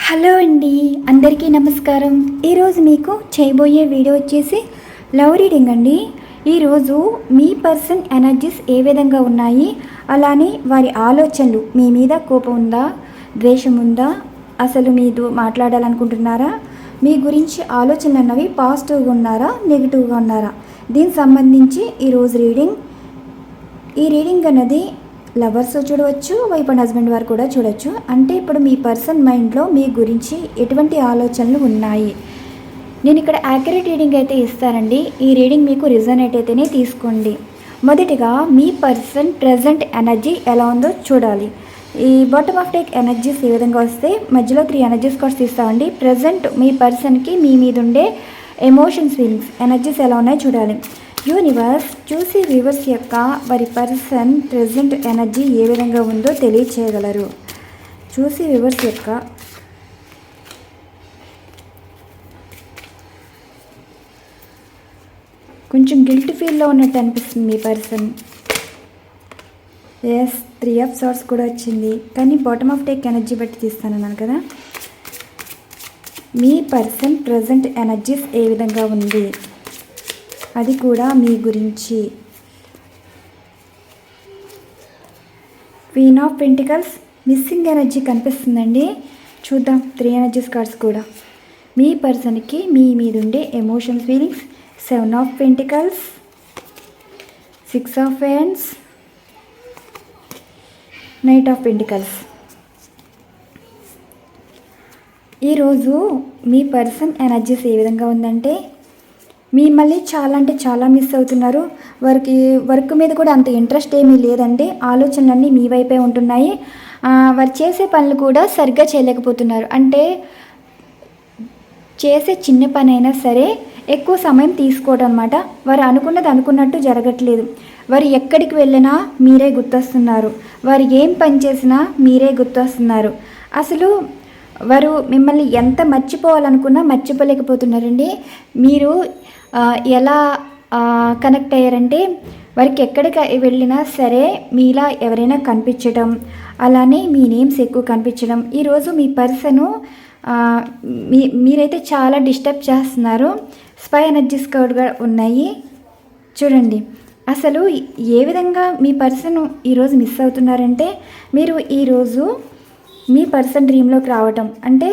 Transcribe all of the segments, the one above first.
Hello అండి, అందరికీ నమస్కారం. ఈరోజు మీకు చేయబోయే వీడియో వచ్చేసి లవ్ రీడింగ్ అండి. ఈరోజు మీ పర్సన్ ఎనర్జీస్ ఏ విధంగా ఉన్నాయి, అలానే వారి ఆలోచనలు, మీ మీద కోపం ఉందా, ద్వేషం ఉందా, అసలు మీతో మాట్లాడాలనుకుంటున్నారా, మీ గురించి ఆలోచనలు అన్నవి పాజిటివ్గా ఉన్నారా, నెగిటివ్గా ఉన్నారా, దీనికి సంబంధించి ఈరోజు ఈ రీడింగ్ అన్నది లవర్స్ చూడవచ్చు, వైఫ్ అండ్ హస్బెండ్ వారు కూడా చూడవచ్చు. అంటే ఇప్పుడు మీ పర్సన్ మైండ్లో మీ గురించి ఎటువంటి ఆలోచనలు ఉన్నాయి. నేను ఇక్కడ యాక్యురేట్ రీడింగ్ అయితే ఇస్తానండి. ఈ రీడింగ్ మీకు రిజనేట్ అయితేనే తీసుకోండి. మొదటిగా మీ పర్సన్ ప్రజెంట్ ఎనర్జీ ఎలా ఉందో చూడాలి. ఈ బాటమ్ ఆఫ్ డెక్ ఎనర్జీస్ ఏ విధంగా వస్తే మధ్యలో 3 ఎనర్జీస్ కార్డ్స్ తీస్తామండి. ప్రజెంట్ మీ పర్సన్కి మీ మీద ఉండే ఎమోషన్స్, ఫీలింగ్స్, ఎనర్జీస్ ఎలా ఉన్నాయో చూడాలి. యూనివర్స్ చూసి వ్యూవర్స్ యొక్క వారి పర్సన్ ప్రెజెంట్ ఎనర్జీ ఏ విధంగా ఉందో తెలియచేయగలరు. చూసి వ్యూవర్స్ యొక్క కొంచెం గిల్ట్ ఫీల్లో ఉన్నట్టు అనిపిస్తుంది మీ పర్సన్. ఎస్, 3 ఆఫ్ సార్ట్స్ కూడా వచ్చింది, కానీ బాటమ్ ఆఫ్ డెక్ ఎనర్జీ బట్టి తీస్తానన్నాను కదా. మీ పర్సన్ ప్రెజెంట్ ఎనర్జీస్ ఏ విధంగా ఉంది, అది కూడా మీ గురించి. Queen of pentacles, missing energy కనిపిస్తుందండి. చూద్దాం 3 ఎనర్జీస్ కార్డ్స్ కూడా. మీ పర్సన్కి మీ మీద ఉండే emotions, feelings. 7 of pentacles, 6 of hands, knight of pentacles. ఈరోజు మీ పర్సన్ ఎనర్జీస్ ఏ విధంగా ఉందంటే, మిమ్మల్ని చాలా అంటే చాలా మిస్ అవుతున్నారు. వర్క్ మీద కూడా అంత ఇంట్రెస్ట్ ఏమీ లేదండి. ఆలోచనలన్నీ మీ వైపే ఉంటున్నాయి. వారు చేసే పనులు కూడా సరిగ్గా చేయలేకపోతున్నారు. అంటే చేసే చిన్న పని అయినా సరే ఎక్కువ సమయం తీసుకోవడం అనమాట. వారు అనుకున్నది అనుకున్నట్టు జరగట్లేదు. వారు ఎక్కడికి వెళ్ళినా మీరే గుర్తొస్తున్నారు. వారు ఏం పని చేసినా మీరే గుర్తొస్తున్నారు. అసలు వారు మిమ్మల్ని ఎంత మర్చిపోవాలనుకున్నా మర్చిపోలేకపోతున్నారండి. మీరు ఎలా కనెక్ట్ అయ్యారంటే, వారికి ఎక్కడికి వెళ్ళినా సరే మీలా ఎవరైనా కనిపించడం, అలానే మీ నేమ్స్ ఎక్కువ కనిపించడం. ఈరోజు మీ పర్సను మీరైతే చాలా డిస్టర్బ్ చేస్తున్నారు. స్పై ఎనర్జీస్ కూడా ఉన్నాయి చూడండి. అసలు ఏ విధంగా మీ పర్సన్ ఈరోజు మిస్ అవుతున్నారంటే, మీరు ఈరోజు మీ పర్సన్ డ్రీమ్లోకి రావటం అంటే,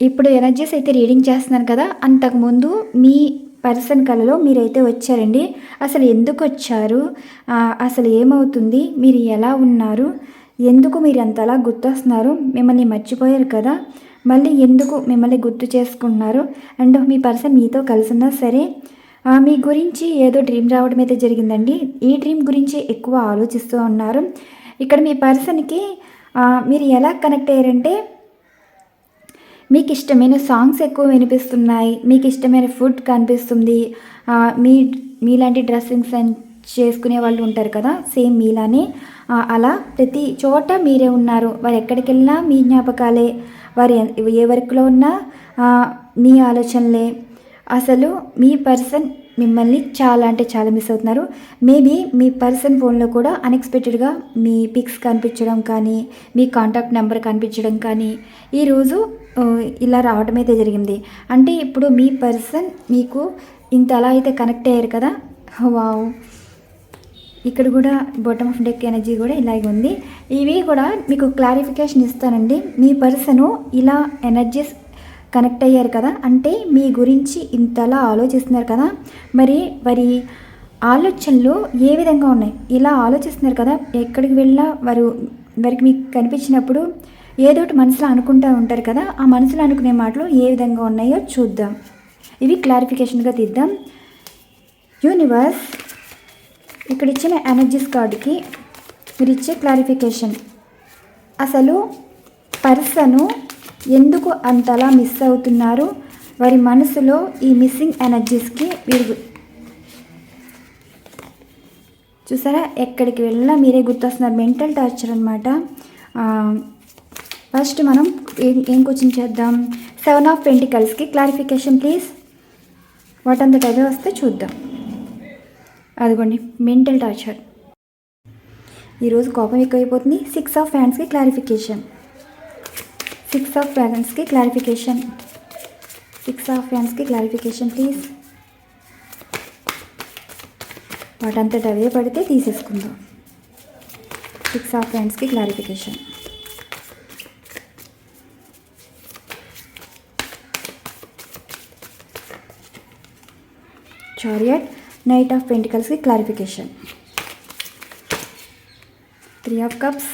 ఇప్పుడు ఎనర్జీస్ అయితే రీడింగ్ చేస్తున్నారు కదా, అంతకుముందు మీ పర్సన్ కళలో మీరైతే వచ్చారండి. అసలు ఎందుకు వచ్చారు, అసలు ఏమవుతుంది, మీరు ఎలా ఉన్నారు, ఎందుకు మీరు అంతలా గుర్తొస్తున్నారు, మిమ్మల్ని మర్చిపోయారు కదా, మళ్ళీ ఎందుకు మిమ్మల్ని గుర్తు చేసుకుంటున్నారు, అండ్ మీ పర్సన్ మీతో కలిసినా సరే మీ గురించి ఏదో డ్రీమ్ రావడం అయితే జరిగిందండి. ఈ డ్రీమ్ గురించి ఎక్కువ ఆలోచిస్తూ ఉన్నారు. ఇక్కడ మీ పర్సన్కి మీరు ఎలా కనెక్ట్ అయ్యారంటే, మీకు ఇష్టమైన సాంగ్స్ ఎక్కువ వినిపిస్తున్నాయి, మీకు ఇష్టమైన ఫుడ్ కనిపిస్తుంది. మీలాంటి డ్రెస్సింగ్ సెన్స్ చేసుకునే వాళ్ళు ఉంటారు కదా, సేమ్ మీలానే అలా ప్రతి చోట మీరే ఉన్నారు. వారు ఎక్కడికి వెళ్ళినా మీ జ్ఞాపకాలే, వారు ఏ వర్క్లో ఉన్నా మీ ఆలోచనలే. అసలు మీ పర్సన్ మిమ్మల్ని చాలా అంటే చాలా మిస్ అవుతున్నారు. మేబీ మీ పర్సన్ ఫోన్లో కూడా అన్ఎక్స్పెక్టెడ్గా మీ పిక్స్ కనిపించడం కానీ, మీ కాంటాక్ట్ నెంబర్ కనిపించడం కానీ ఈరోజు ఇలా రావడం అయితే జరిగింది. అంటే ఇప్పుడు మీ పర్సన్ మీకు ఇంత అలా అయితే కనెక్ట్ అయ్యారు కదా. వావ్, ఇక్కడ కూడా బాటమ్ ఆఫ్ డెక్ ఎనర్జీ కూడా ఇలాగే ఉంది. ఇవి కూడా మీకు క్లారిఫికేషన్ ఇస్తానండి. మీ పర్సను ఇలా ఎనర్జీస్ కనెక్ట్ అయ్యారు కదా, అంటే మీ గురించి ఇంతలా ఆలోచిస్తున్నారు కదా, మరి వారి ఆలోచనలు ఏ విధంగా ఉన్నాయి, ఇలా ఆలోచిస్తున్నారు కదా, ఎక్కడికి వెళ్ళినా వారికి మీకు కనిపించినప్పుడు ఏదోటి మనసులో అనుకుంటూ ఉంటారు కదా, ఆ మనసులో అనుకునే మాటలు ఏ విధంగా ఉన్నాయో చూద్దాం. ఇవి క్లారిఫికేషన్గా తీద్దాం. యూనివర్స్ ఇక్కడ ఇచ్చిన ఎనర్జీస్ కార్డుకి మీరు ఇచ్చే క్లారిఫికేషన్, అసలు పర్సను ఎందుకు అంతలా మిస్ అవుతున్నారు, వారి మనసులో ఈ మిస్సింగ్ ఎనర్జీస్కి వీరు చూసారా, ఎక్కడికి వెళ్ళినా మీరే గుర్తొస్తున్నారు. మెంటల్ టార్చర్ అనమాట. ఫస్ట్ మనం ఏం క్వశ్చన్ చేద్దాం. 7 ఆఫ్ పెంటికల్స్కి క్లారిఫికేషన్ ప్లీజ్. వాటంతట అదే వస్తే చూద్దాం. అదిగోండి, మెంటల్ టార్చర్. ఈరోజు కోపం ఎక్కువైపోతుంది. 6 ఆఫ్ హ్యాండ్స్కి క్లారిఫికేషన్. సిక్స్ ఆఫ్ వ్యాన్స్కి క్లారిఫికేషన్. సిక్స్ ఆఫ్ వ్యాన్స్కి క్లారిఫికేషన్ ప్లీజ్. వాటంతట అవే పడితే తీసేసుకుందాం. సిక్స్ ఆఫ్ వ్యాన్స్కి క్లారిఫికేషన్. చారియట్, నైట్ ఆఫ్ పెంటికల్స్కి clarification. Three of cups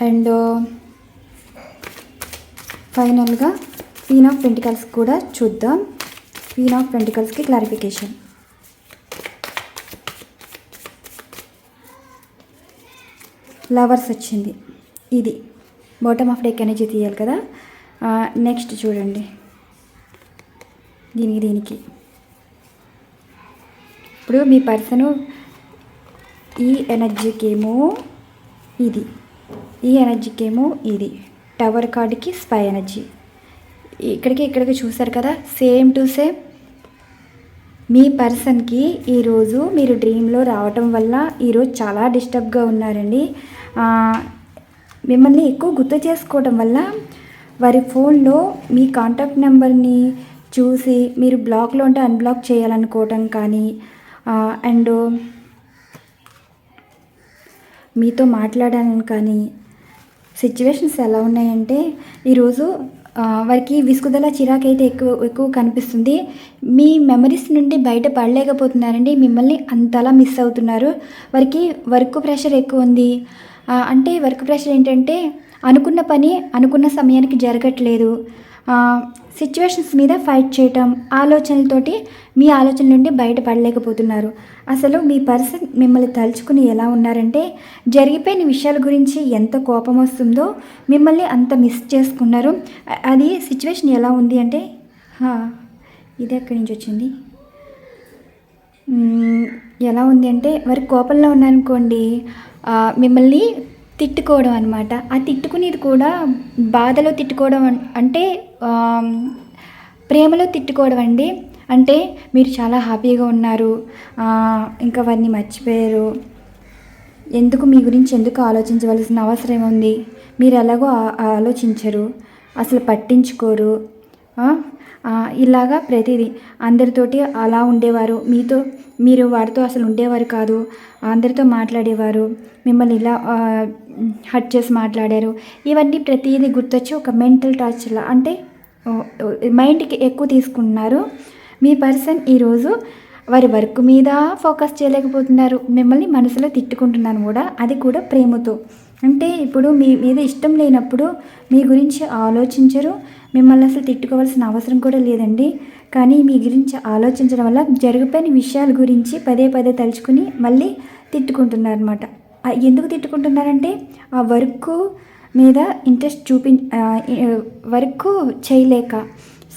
and ఫైనల్గా క్వీన్ ఆఫ్ పెంటికల్స్ కూడా చూద్దాం. క్వీన్ ఆఫ్ పెంటికల్స్కి క్లారిఫికేషన్. లవర్స్ వచ్చింది. ఇది బాటమ్ ఆఫ్ డెక్ ఎనర్జీ తీయాలి కదా. నెక్స్ట్ చూడండి, దీనికి ఇప్పుడు మీ పర్సను ఈ ఎనర్జీకేమో ఇది, ఈ ఎనర్జీకేమో ఇది. టవర్ కార్డుకి స్పై ఎనర్జీ. ఇక్కడికి చూసారు కదా, సేమ్ టు సేమ్. మీ పర్సన్కి ఈరోజు మీరు డ్రీమ్లో రావటం వల్ల ఈరోజు చాలా డిస్టర్బ్గా ఉన్నారండి. మిమ్మల్ని ఎక్కువ గుర్తు చేసుకోవడం వల్ల వారి ఫోన్లో మీ కాంటాక్ట్ నెంబర్ని చూసి మీరు బ్లాక్లో ఉంటే అన్బ్లాక్ చేయాలనుకోవటం కానీ, అండ్ మీతో మాట్లాడాలని కానీ సిచ్యువేషన్స్ ఎలా ఉన్నాయంటే ఈరోజు వారికి విసుగుదల చిరాకైతే ఎక్కువ కనిపిస్తుంది. మీ మెమరీస్ నుండి బయట పడలేకపోతున్నారండి. మిమ్మల్ని అంతలా మిస్ అవుతున్నారు. వారికి వర్క్ ప్రెషర్ ఎక్కువ ఉంది. అంటే వర్క్ ప్రెషర్ ఏంటంటే అనుకున్న పని అనుకున్న సమయానికి జరగట్లేదు. సిచ్యువేషన్స్ మీద ఫైట్ చేయటం, ఆలోచనలతోటి మీ ఆలోచనల నుండి బయటపడలేకపోతున్నారు. అసలు మీ పర్సన్ మిమ్మల్ని తలుచుకుని ఎలా ఉన్నారంటే జరిగిపోయిన విషయాల గురించి ఎంత కోపం వస్తుందో మిమ్మల్ని అంత మిస్ చేసుకున్నారు. అది సిచ్యువేషన్ ఎలా ఉంది అంటే, ఇది ఎక్కడి నుంచి వచ్చింది, ఎలా ఉంది అంటే వారి కోపంలో ఉన్నారనుకోండి, మిమ్మల్ని తిట్టుకోవడం అనమాట. ఆ తిట్టుకునేది కూడా బాధలో తిట్టుకోవడం అంటే ప్రేమలో తిట్టుకోవడం అండి. అంటే మీరు చాలా హ్యాపీగా ఉన్నారు, ఇంకా వారిని మర్చిపోయారు, మీ గురించి ఎందుకు ఆలోచించవలసిన అవసరం ఉంది, మీరు ఎలాగో ఆలోచించరు, అసలు పట్టించుకోరు. ఇలాగా ప్రతిదీ అందరితోటి అలా ఉండేవారు. మీరు వారితో అసలు ఉండేవారు కాదు, అందరితో మాట్లాడేవారు, మిమ్మల్ని ఇలా హర్ట్ చేసి మాట్లాడారు. ఇవన్నీ ప్రతిదీ గుర్తొచ్చి ఒక మెంటల్ టార్చర్లా, అంటే మైండ్కి ఎక్కువ తీసుకుంటున్నారు. మీ పర్సన్ ఈరోజు వారి వర్క్ మీద ఫోకస్ చేయలేకపోతున్నారు. మిమ్మల్ని మనసులో తిట్టుకుంటున్నాను కూడా, అది కూడా ప్రేమతో. అంటే ఇప్పుడు మీ మీద ఇష్టం లేనప్పుడు మీ గురించి ఆలోచించరు. మిమ్మల్ని అసలు తిట్టుకోవాల్సిన అవసరం కూడా లేదండి. కానీ మీ గురించి ఆలోచించడం వల్ల జరిగిపోయిన విషయాల గురించి పదే తలుచుకుని మళ్ళీ తిట్టుకుంటున్నారు అనమాట. ఎందుకు తిట్టుకుంటున్నారంటే ఆ వర్క్ మీద ఇంట్రెస్ట్ వర్క్ చేయలేక.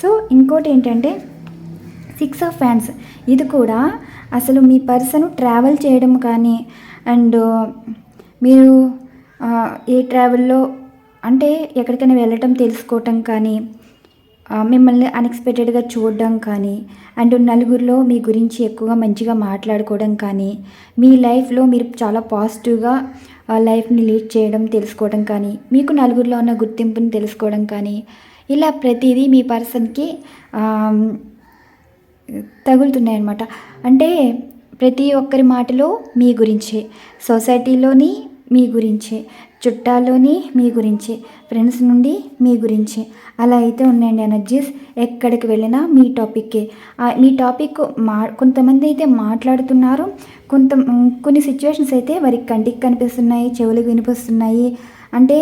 సో ఇంకోటి ఏంటంటే సిక్స్ ఆఫ్ ఫ్యాన్స్. ఇది కూడా అసలు మీ పర్సన్ ట్రావెల్ చేయడం కానీ, అండ్ మీరు ఏ ట్రావెల్లో అంటే ఎక్కడికైనా వెళ్ళటం తెలుసుకోవటం కానీ, మిమ్మల్ని అన్ఎక్స్పెక్టెడ్గా చూడడం కానీ, అండ్ నలుగురిలో మీ గురించి ఎక్కువగా మంచిగా మాట్లాడుకోవడం కానీ, మీ లైఫ్లో మీరు చాలా పాజిటివ్గా లైఫ్ని లీడ్ చేయడం తెలుసుకోవడం కానీ, మీకు నలుగురిలో ఉన్న గుర్తింపుని తెలుసుకోవడం కానీ, ఇలా ప్రతిదీ మీ పర్సన్కి తగులుతున్నాయన్నమాట. అంటే ప్రతి ఒక్కరి మాటలో మీ గురించే, సొసైటీలోని మీ గురించే, చుట్టాల్లోని మీ గురించి, ఫ్రెండ్స్ నుండి మీ గురించి, అలా అయితే ఉన్నాయండి ఎనర్జీస్. ఎక్కడికి వెళ్ళినా మీ టాపిక్కే. మీ టాపిక్ కొంతమంది అయితే మాట్లాడుతున్నారు, కొన్ని సిచ్యువేషన్స్ అయితే వారికి కంటికి కనిపిస్తున్నాయి, చెవులకు వినిపిస్తున్నాయి. అంటే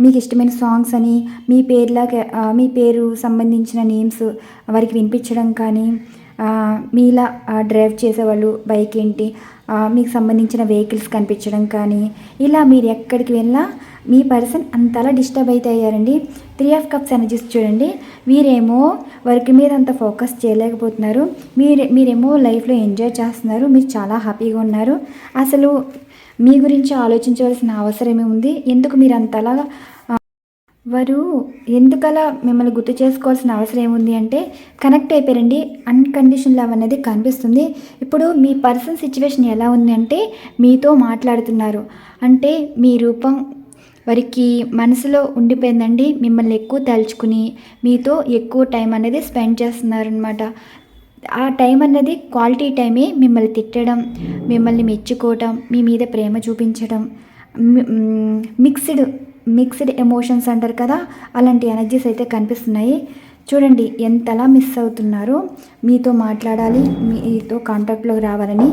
మీకు ఇష్టమైన సాంగ్స్ అని మీ పేరు సంబంధించిన నేమ్స్ వారికి వినిపించడం కానీ, మీలా డ్రైవ్ చేసేవాళ్ళు బైక్ ఏంటి, మీకు సంబంధించిన వెహికల్స్ కనిపించడం కానీ, ఇలా మీరు ఎక్కడికి వెళ్ళినా మీ పర్సన్ అంతలా డిస్టర్బ్ అయితే అయ్యారండి. 3 ఆఫ్ కప్స్ ఎనర్జీస్ చూడండి. వీరేమో వర్క్ మీద అంత ఫోకస్ చేయలేకపోతున్నారు, మీరేమో లైఫ్లో ఎంజాయ్ చేస్తున్నారు, మీరు చాలా హ్యాపీగా ఉన్నారు. అసలు మీ గురించి ఆలోచించవలసిన అవసరమే ఉంది. ఎందుకు మీరు అంతలా వారు ఎందుకలా మిమ్మల్ని గుర్తు చేసుకోవాల్సిన అవసరం ఏముంది అంటే కనెక్ట్ అయిపోయారండి. అన్కండిషనల్ లవ్ అనేది కనిపిస్తుంది. ఇప్పుడు మీ పర్సన్ సిచ్యువేషన్ ఎలా ఉంది అంటే మీతో మాట్లాడుతున్నారు, అంటే మీ రూపం వారికి మనసులో ఉండిపోయిందండి. మిమ్మల్ని ఎక్కువ తలుచుకుని మీతో ఎక్కువ టైం అనేది స్పెండ్ చేస్తున్నారనమాట. ఆ టైం అన్నది క్వాలిటీ టైమే. మిమ్మల్ని తిట్టడం, మిమ్మల్ని మెచ్చుకోవటం, మీ మీద ప్రేమ చూపించడం, మిక్స్డ్ ఎమోషన్స్ అంటారు కదా, అలాంటి ఎనర్జీస్ అయితే కనిపిస్తున్నాయి. చూడండి ఎంతలా మిస్ అవుతున్నారో. మీతో మాట్లాడాలి, మీతో కాంటాక్ట్లోకి రావాలని,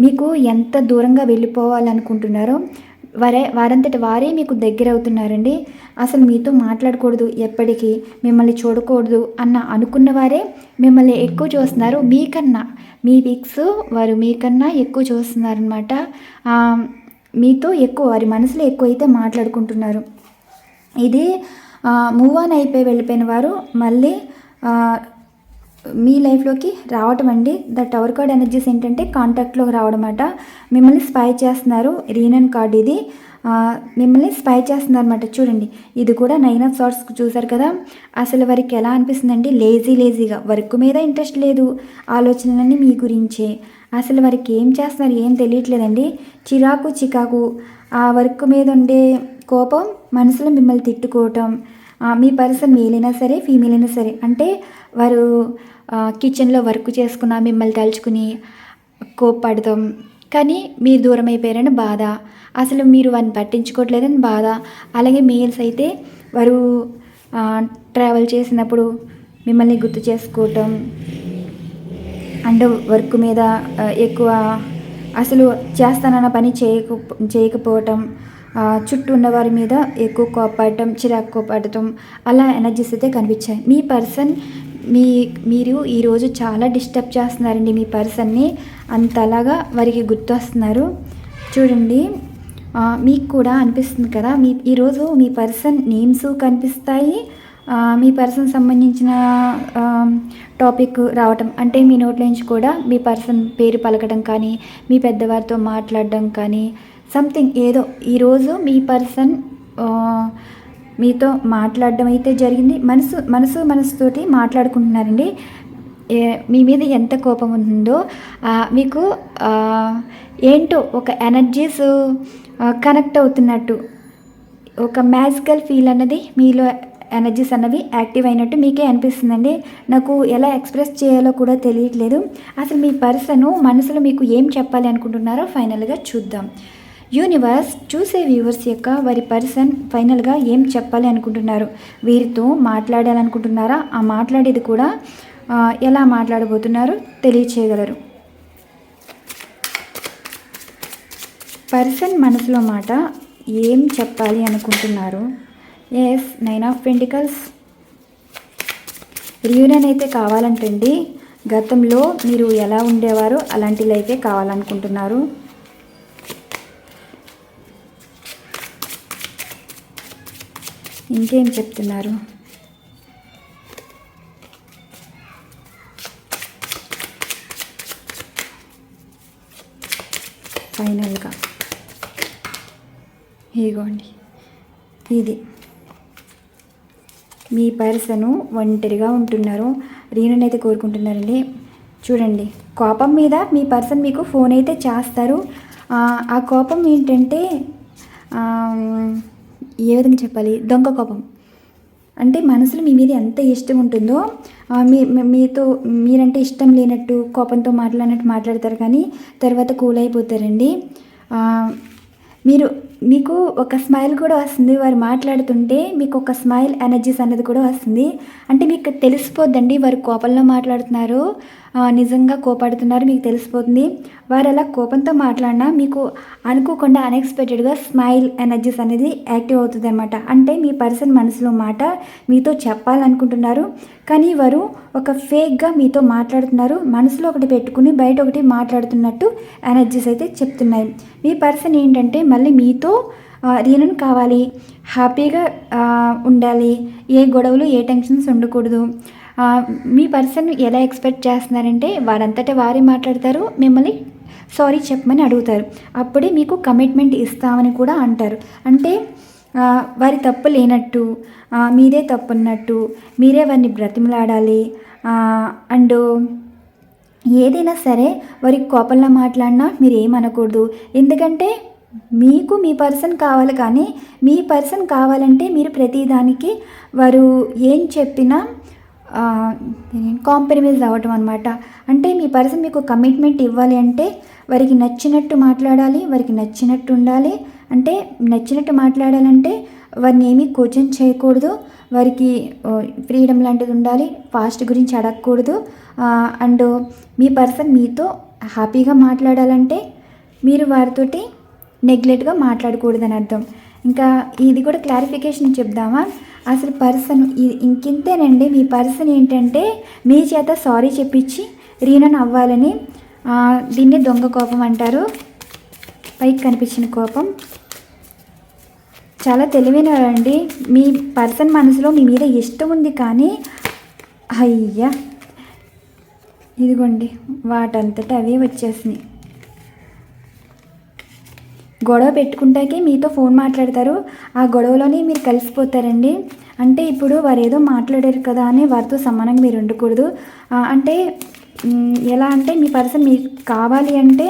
మీకు ఎంత దూరంగా వెళ్ళిపోవాలనుకుంటున్నారో వారంతటి వారే మీకు దగ్గర అవుతున్నారండి. అసలు మీతో మాట్లాడకూడదు, ఎప్పటికీ మిమ్మల్ని చూడకూడదు అనుకున్న వారే మిమ్మల్ని ఎక్కువ చూస్తున్నారు. మీకన్నా మీ పిక్స్ వారు మీకన్నా ఎక్కువ చూస్తున్నారనమాట. మీతో ఎక్కువ, వారి మనసులో ఎక్కువ అయితే మాట్లాడుకుంటున్నారు. ఇది మూవ్ ఆన్ అయిపోయి వెళ్ళిపోయిన వారు మళ్ళీ మీ లైఫ్లోకి రావటం అండి. ద టవర్ కార్డ్ ఎనర్జీస్ ఏంటంటే కాంటాక్ట్లోకి రావడం అన్నమాట. మిమ్మల్ని స్పై చేస్తున్నారు. రీనన్ కార్డ్ ఇది. మిమ్మల్ని స్పై చేస్తున్నారు అనమాట. చూడండి, ఇది కూడా 9 ఆఫ్ సార్ట్స్ చూసారు కదా. అసలు వారికి ఎలా అనిపిస్తుందండి, లేజీగా, వర్క్ మీద ఇంట్రెస్ట్ లేదు, ఆలోచనలన్నీ మీ గురించే. అసలు వారికి ఏం చేస్తున్నారు ఏం తెలియట్లేదండి. చికాకు, ఆ వర్క్ మీద ఉండే కోపం, మనసులో మిమ్మల్ని తిట్టుకోవటం. మీ పర్సన్ మేల్ అయినా సరే ఫీమేల్ అయినా సరే, అంటే వారు కిచెన్లో వర్క్ చేసుకున్న మిమ్మల్ని తలుచుకుని కోప్పడతాం, కానీ మీరు దూరం అయిపోయారని బాధ, అసలు మీరు వారిని పట్టించుకోవట్లేదని బాధ. అలాగే మేల్స్ అయితే వారు ట్రావెల్ చేసినప్పుడు మిమ్మల్ని గుర్తు చేసుకోవటం, అండ్ వర్క్ మీద ఎక్కువ అసలు చేస్తానన్న పని చేయకపోవటం, చుట్టూ ఉన్న వారి మీద ఎక్కువ కోపడటం, చిరాకు కోపడటం, అలా ఎనర్జీస్ అయితే కనిపించాయి. మీ పర్సన్ మీరు ఈరోజు చాలా డిస్టర్బ్ చేస్తున్నారండి మీ పర్సన్ని. అంతలాగా వారికి గుర్తొస్తున్నారు. చూడండి, మీకు కూడా అనిపిస్తుంది కదా, ఈరోజు మీ పర్సన్ నేమ్స్ కనిపిస్తాయి. మీ పర్సన్ సంబంధించిన టాపిక్ రావటం, అంటే మీ నోట్లోంచి కూడా మీ పర్సన్ పేరు పలకడం కానీ, మీ పెద్దవారితో మాట్లాడడం కానీ, సంథింగ్ ఏదో ఈరోజు మీ పర్సన్ మీతో మాట్లాడడం అయితే జరిగింది. మనసుతోటి మాట్లాడుకుంటున్నారండి. మీ మీద ఎంత కోపం ఉందో మీకు ఏంటో ఒక ఎనర్జీస్ కనెక్ట్ అవుతున్నట్టు, ఒక మ్యాజికల్ ఫీల్ అన్నది మీలో, ఎనర్జీస్ అన్నవి యాక్టివ్ అయినట్టు మీకే అనిపిస్తుందండి. నాకు ఎలా ఎక్స్ప్రెస్ చేయాలో కూడా తెలియట్లేదు. అసలు మీ పర్సన్ మనసులో మీకు ఏం చెప్పాలి అనుకుంటున్నారో ఫైనల్గా చూద్దాం. యూనివర్స్ చూసే వ్యూవర్స్ యొక్క వారి పర్సన్ ఫైనల్గా ఏం చెప్పాలి అనుకుంటున్నారు, వీరితో మాట్లాడాలనుకుంటున్నారా, ఆ మాట్లాడేది కూడా ఎలా మాట్లాడబోతున్నారో తెలియచేయగలరు. పర్సన్ మనసులో మాట ఏం చెప్పాలి అనుకుంటున్నారు. Yes, 9 of pentacles. రీయూనియన్ అయితే కావాలంటండి. గతంలో మీరు ఎలా ఉండేవారో అలాంటి లైఫే కావాలనుకుంటున్నారు. ఇంకేం చెప్తున్నారు. ఫైనల్గా ఇదిగోండి, ఇది మీ పర్సను ఒంటరిగా ఉంటున్నారు. రీయూనియన్ అయితే కోరుకుంటున్నారండి. చూడండి, కోపం మీద మీ పర్సన్ మీకు ఫోన్ అయితే చేస్తారు. ఆ కోపం ఏంటంటే ఏ విధంగా చెప్పాలి, దొంగ కోపం. అంటే మనసులో మీ మీద ఎంత ఇష్టం ఉంటుందో మీతో మీరంటే ఇష్టం లేనట్టు కోపంతో మాట్లాడతారు, కానీ తర్వాత కూల్ అయిపోతారండి. మీకు ఒక స్మైల్ కూడా వస్తుంది. వారు మాట్లాడుతుంటే మీకు ఒక స్మైల్ ఎనర్జీస్ అనేది కూడా వస్తుంది. అంటే మీకు తెలిసిపోద్దండి వారు కోపంలో మాట్లాడుతున్నారు, నిజంగా కోపడుతున్నారు, మీకు తెలిసిపోతుంది. వారు అలా కోపంతో మాట్లాడినా మీకు అనుకోకుండా అన్ఎక్స్పెక్టెడ్గా స్మైల్ ఎనర్జీస్ అనేది యాక్టివ్ అవుతుంది అనమాట. అంటే మీ పర్సన్ మనసులో మాట మీతో చెప్పాలనుకుంటున్నారు, కానీ వారు ఒక ఫేక్గా మీతో మాట్లాడుతున్నారు. మనసులో ఒకటి పెట్టుకుని బయట ఒకటి మాట్లాడుతున్నట్టు ఎనర్జీస్ అయితే చెప్తున్నాయి. మీ పర్సన్ ఏంటంటే మళ్ళీ మీతో రీయూనియన్ కావాలి, హ్యాపీగా ఉండాలి, ఏ గొడవలు ఏ టెన్షన్స్ ఉండకూడదు. మీ పర్సన్ ఎలా ఎక్స్పెక్ట్ చేస్తున్నారంటే వారంతటా వారే మాట్లాడతారు, మిమ్మల్ని సారీ చెప్పమని అడుగుతారు, అప్పుడే మీకు కమిట్మెంట్ ఇస్తామని కూడా అంటారు. అంటే వారి తప్పు లేనట్టు, మీదే తప్పు ఉన్నట్టు, మీరే వారిని బ్రతిమలాడాలి. అండ్ ఏదైనా సరే వారికి కోపంలో మాట్లాడినా మీరు ఏమనకూడదు. ఎందుకంటే మీకు మీ పర్సన్ కావాలి, కానీ మీ పర్సన్ కావాలంటే మీరు ప్రతిదానికి వారు ఏం చెప్పినా కాంప్రమైజ్ అవ్వటం అనమాట. అంటే మీ పర్సన్ మీకు కమిట్మెంట్ ఇవ్వాలి అంటే వారికి నచ్చినట్టు మాట్లాడాలి, వారికి నచ్చినట్టు ఉండాలి. అంటే నచ్చినట్టు మాట్లాడాలంటే వారిని ఏమీ క్వశ్చన్ చేయకూడదు, వారికి ఫ్రీడమ్ లాంటిది ఉండాలి, ఫాస్ట్ గురించి అడగకూడదు. అండ్ మీ పర్సన్ మీతో హ్యాపీగా మాట్లాడాలంటే మీరు వారితోటి నెగ్లెక్ట్గా మాట్లాడకూడదని అర్థం. ఇంకా ఇది కూడా క్లారిఫికేషన్ చెప్దామా? అసలు పర్సన్ ఇంకింతేనండి. మీ పర్సన్ ఏంటంటే మీ చేత సారీ చెప్పించి రీనన్ అవ్వాలని, దీన్ని దొంగ కోపం అంటారు. పైకి కనిపించిన కోపం. చాలా తెలివైనవారండి. మీ పర్సన్ మనసులో మీ మీద ఇష్టం ఉంది, కానీ అయ్యా ఇదిగోండి వాటంతటా అవే వచ్చేసినాయి. గొడవ పెట్టుకుంటాకే మీతో ఫోన్ మాట్లాడతారు, ఆ గొడవలోనే మీరు కలిసిపోతారండి. అంటే ఇప్పుడు వారు ఏదో మాట్లాడారు కదా అని వారితో సమానంగా మీరు ఉండకూడదు. అంటే ఎలా అంటే మీ పర్సన్ మీకు కావాలి అంటే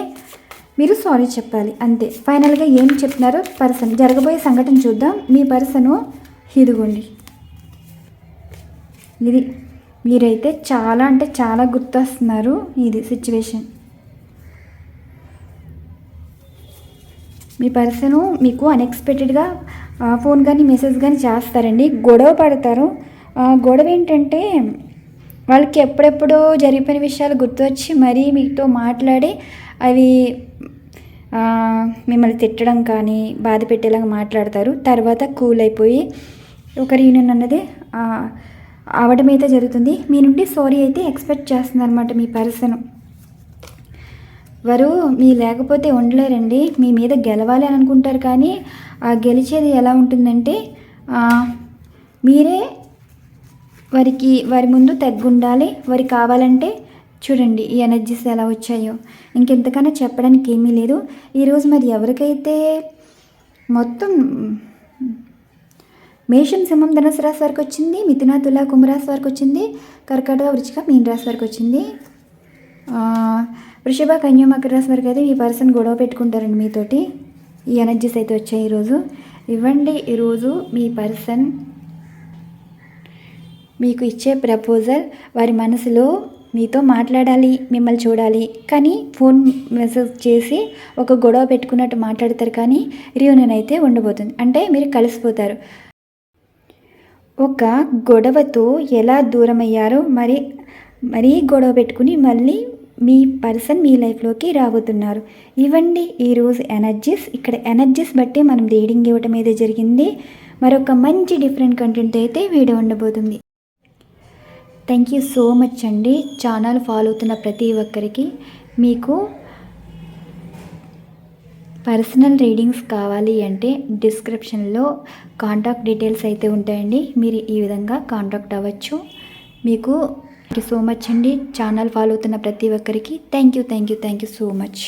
మీరు సారీ చెప్పాలి అంతే. ఫైనల్గా ఏం చెప్తున్నారో పర్సన్ జరగబోయే సంఘటన చూద్దాం. మీ పర్సను ఇదిగోండి, ఇది మీరైతే చాలా అంటే చాలా గుర్తొస్తున్నారు. ఇది సిచ్యువేషన్. మీ పర్సను మీకు అన్ఎక్స్పెక్టెడ్గా ఫోన్ కానీ మెసేజ్ కానీ చేస్తారండి. గొడవ పడతారు. గొడవ ఏంటంటే వాళ్ళకి ఎప్పుడెప్పుడో జరిగిపోయిన విషయాలు గుర్తొచ్చి మరీ మీతో మాట్లాడి అవి మిమ్మల్ని తిట్టడం కానీ బాధ పెట్టేలాగా మాట్లాడతారు. తర్వాత కూల్ అయిపోయి ఒక రీయూనియన్ అన్నది అవడం అయితే జరుగుతుంది. మీ నుండి సారీ అయితే ఎక్స్పెక్ట్ చేస్తుంది అనమాట మీ పర్సన్. వారు మీ లేకపోతే ఉండలేరండి. మీ మీద గెలవాలి అని అనుకుంటారు, కానీ గెలిచేది ఎలా ఉంటుందంటే మీరే వారి ముందు తగ్గుండాలి. వారి కావాలంటే చూడండి ఈ ఎనర్జీస్ ఎలా వచ్చాయో. ఇంకెంతకన్నా చెప్పడానికి ఏమీ లేదు. ఈరోజు మరి ఎవరికైతే మొత్తం మేషం, సింహం, ధనుసు రాశి వారికి వచ్చింది, మిథున, తుల, కుంభరాశి వారికి వచ్చింది, కర్కాటక, వృశ్చిక, మీన రాశి వారికి వచ్చింది, వృషభ, కన్య, మకర రాశి వారికి అయితే ఈ పర్సన్ గొడవ పెట్టుకుంటారండి మీతోటి. ఈ ఎనర్జీస్ అయితే వచ్చాయి ఈరోజు. ఇవ్వండి ఈరోజు మీ పర్సన్ మీకు ఇచ్చే ప్రపోజల్. వారి మనసులో మీతో మాట్లాడాలి, మిమ్మల్ని చూడాలి, కానీ ఫోన్ మెసేజ్ చేసి ఒక గొడవ పెట్టుకున్నట్టు మాట్లాడతారు, కానీ రీయూనియన్ అయితే ఉండబోతుంది. అంటే మీరు కలిసిపోతారు. ఒక గొడవతో ఎలా దూరం అయ్యారో మరీ గొడవ పెట్టుకుని మళ్ళీ మీ పర్సన్ మీ లైఫ్లోకి రాబోతున్నారు. ఇవ్వండి ఈరోజు ఎనర్జీస్. ఇక్కడ ఎనర్జీస్ బట్టి మనం రీడింగ్ ఇవ్వటం అయితే జరిగింది. మరొక మంచి డిఫరెంట్ కంటెంట్ అయితే వీడియో ఉండబోతుంది. థ్యాంక్ యూ సో మచ్ అండి. ఛానల్ ఫాలో అవుతున్న ప్రతి ఒక్కరికి. మీకు పర్సనల్ రీడింగ్స్ కావాలి అంటే డిస్క్రిప్షన్లో కాంటాక్ట్ డీటెయిల్స్ అయితే ఉంటాయండి. మీరు ఈ విధంగా కాంటాక్ట్ అవ్వచ్చు. మీకు థ్యాంక్ యూ సో మచ్ అండి. ఛానల్ ఫాలో అవుతున్న ప్రతి ఒక్కరికి థ్యాంక్ యూ సో మచ్.